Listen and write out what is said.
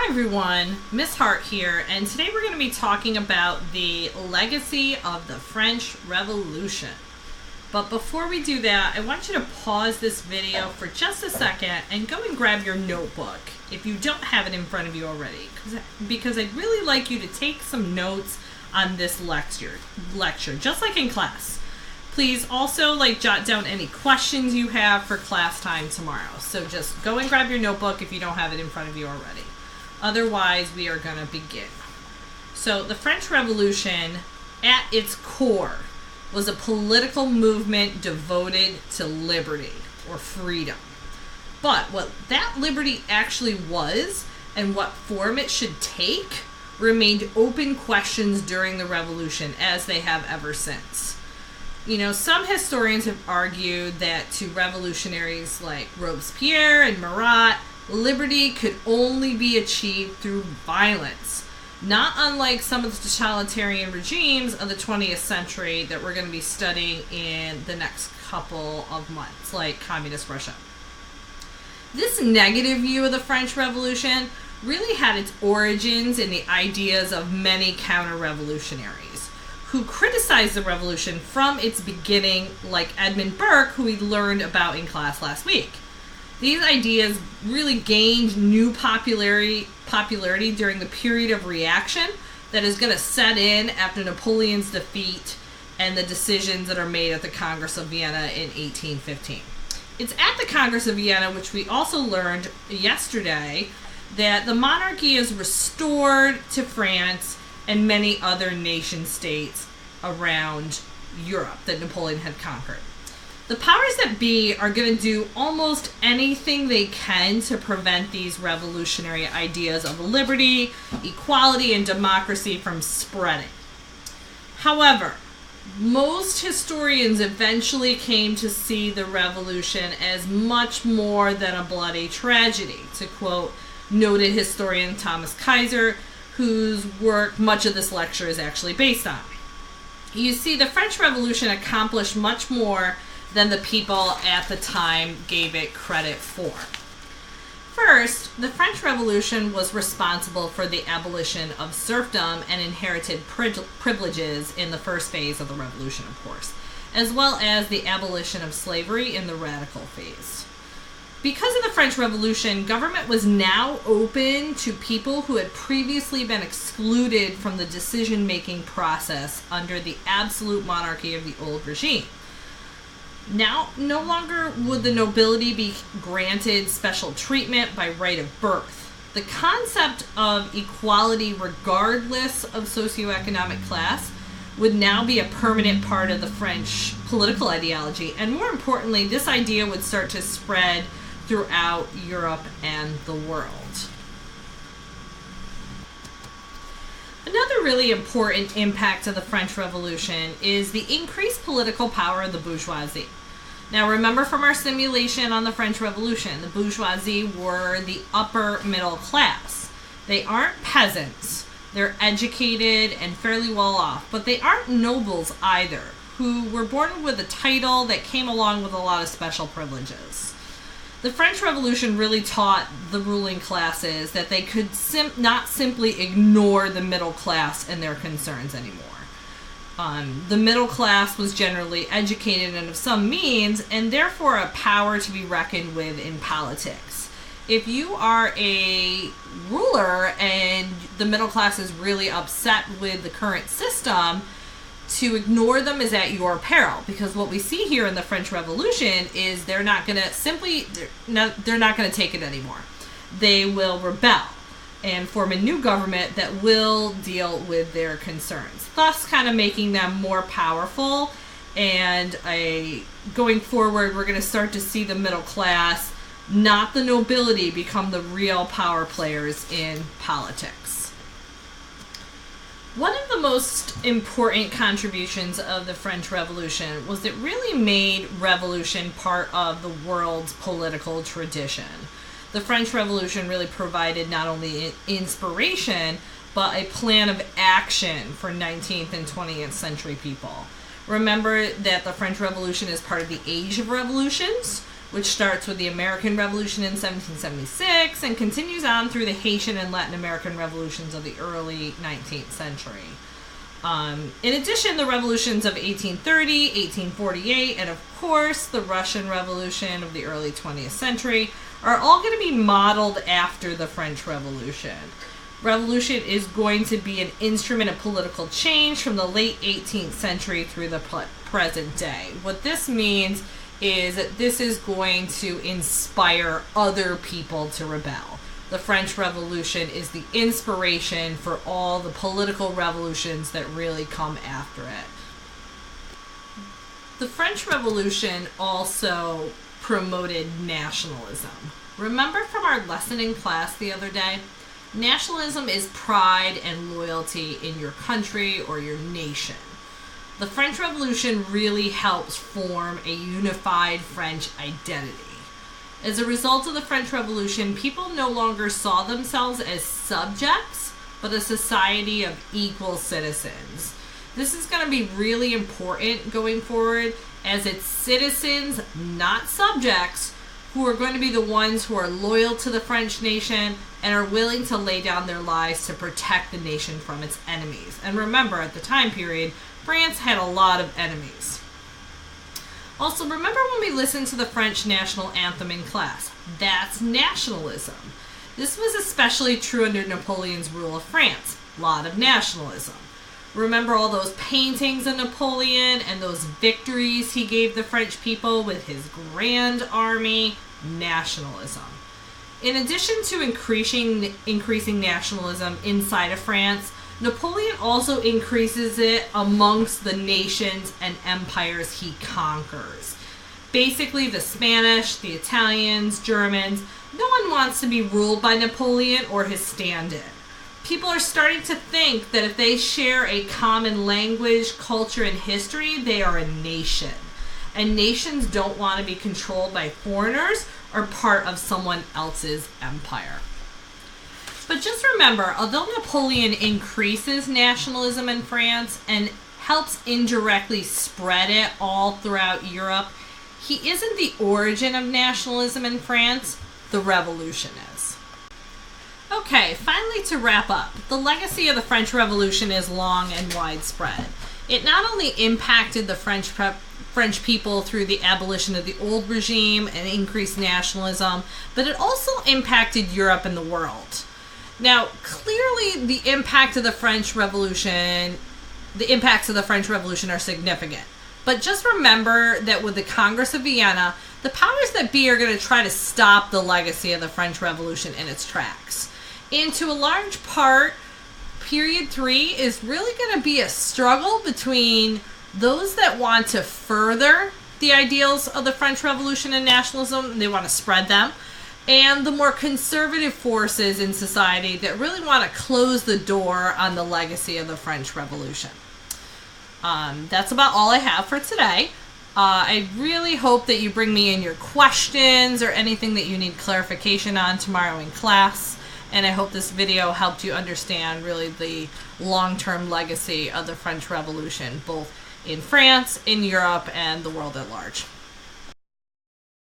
everyone, Miss Hart here, and today we're going to be talking about the legacy of the French Revolution. But before we do that, I want you to pause this video for just a second and go and grab your notebook if you don't have it in front of you already, because I'd really like you to take some notes on this lecture, just like in class. Please also jot down any questions you have for class time tomorrow. So just go and grab your notebook if you don't have it in front of you already. Otherwise, we are going to begin. So the French Revolution, at its core, was a political movement devoted to liberty or freedom. But what that liberty actually was and what form it should take remained open questions during the revolution, as they have ever since. Some historians have argued that to revolutionaries like Robespierre and Marat, liberty could only be achieved through violence, not unlike some of the totalitarian regimes of the 20th century that we're going to be studying in the next couple of months, like Communist Russia. This negative view of the French Revolution really had its origins in the ideas of many counter-revolutionaries who criticized the revolution from its beginning, like Edmund Burke, who we learned about in class last week. These ideas really gained new popularity during the period of reaction that is going to set in after Napoleon's defeat and the decisions that are made at the Congress of Vienna in 1815. It's at the Congress of Vienna, which we also learned yesterday, that the monarchy is restored to France and many other nation states around Europe that Napoleon had conquered. The powers that be are going to do almost anything they can to prevent these revolutionary ideas of liberty, equality, and democracy from spreading. However, most historians eventually came to see the revolution as much more than a bloody tragedy, to quote noted historian Thomas Kaiser, whose work much of this lecture is actually based on. You see, the French Revolution accomplished much more than the people at the time gave it credit for. First, the French Revolution was responsible for the abolition of serfdom and inherited privileges in the first phase of the revolution, of course, as well as the abolition of slavery in the radical phase. Because of the French Revolution, government was now open to people who had previously been excluded from the decision-making process under the absolute monarchy of the old regime. Now, no longer would the nobility be granted special treatment by right of birth. The concept of equality regardless of socioeconomic class would now be a permanent part of the French political ideology, and more importantly, this idea would start to spread throughout Europe and the world. Another really important impact of the French Revolution is the increased political power of the bourgeoisie. Now, remember from our simulation on the French Revolution, the bourgeoisie were the upper middle class. They aren't peasants. They're educated and fairly well off, but they aren't nobles either, who were born with a title that came along with a lot of special privileges. The French Revolution really taught the ruling classes that they could not simply ignore the middle class and their concerns anymore. The middle class was generally educated and of some means, and therefore a power to be reckoned with in politics. If you are a ruler and the middle class is really upset with the current system, to ignore them is at your peril, because what we see here in the French Revolution is they're not going to take it anymore. They will rebel and form a new government that will deal with their concerns, thus kind of making them more powerful. And going forward, we're going to start to see the middle class, not the nobility, become the real power players in politics. One of the most important contributions of the French Revolution was it really made revolution part of the world's political tradition. The French Revolution really provided not only inspiration, but a plan of action for 19th and 20th century people. Remember that the French Revolution is part of the Age of Revolutions, which starts with the American Revolution in 1776 and continues on through the Haitian and Latin American revolutions of the early 19th century. In addition, the revolutions of 1830, 1848, and of course the Russian Revolution of the early 20th century are all going to be modeled after the French Revolution. Revolution is going to be an instrument of political change from the late 18th century through the present day. What this means is that this is going to inspire other people to rebel. The French Revolution is the inspiration for all the political revolutions that really come after it. The French Revolution also promoted nationalism. Remember from our lesson in class the other day? Nationalism is pride and loyalty in your country or your nation. The French Revolution really helps form a unified French identity. As a result of the French Revolution, people no longer saw themselves as subjects, but a society of equal citizens. This is going to be really important going forward, as it's citizens, not subjects, who are going to be the ones who are loyal to the French nation and are willing to lay down their lives to protect the nation from its enemies. And remember, at the time period, France had a lot of enemies. Also, remember when we listened to the French national anthem in class? That's nationalism. This was especially true under Napoleon's rule of France. A lot of nationalism. Remember all those paintings of Napoleon and those victories he gave the French people with his grand army? Nationalism. In addition to increasing nationalism inside of France, Napoleon also increases it amongst the nations and empires he conquers. Basically, the Spanish, the Italians, Germans, no one wants to be ruled by Napoleon or his stand-in. People are starting to think that if they share a common language, culture, and history, they are a nation. And nations don't want to be controlled by foreigners or part of someone else's empire. But just remember, although Napoleon increases nationalism in France and helps indirectly spread it all throughout Europe, he isn't the origin of nationalism in France. The revolution is. Okay, finally to wrap up, the legacy of the French Revolution is long and widespread. It not only impacted the French people through the abolition of the old regime and increased nationalism, but it also impacted Europe and the world. Now, clearly the impacts of the French Revolution are significant. But just remember that with the Congress of Vienna, the powers that be are going to try to stop the legacy of the French Revolution in its tracks. And to a large part, period 3 is really going to be a struggle between those that want to further the ideals of the French Revolution and nationalism, and they want to spread them, and the more conservative forces in society that really want to close the door on the legacy of the French Revolution. That's about all I have for today. I really hope that you bring me in your questions or anything that you need clarification on tomorrow in class. And I hope this video helped you understand really the long-term legacy of the French Revolution, both in France, in Europe, and the world at large.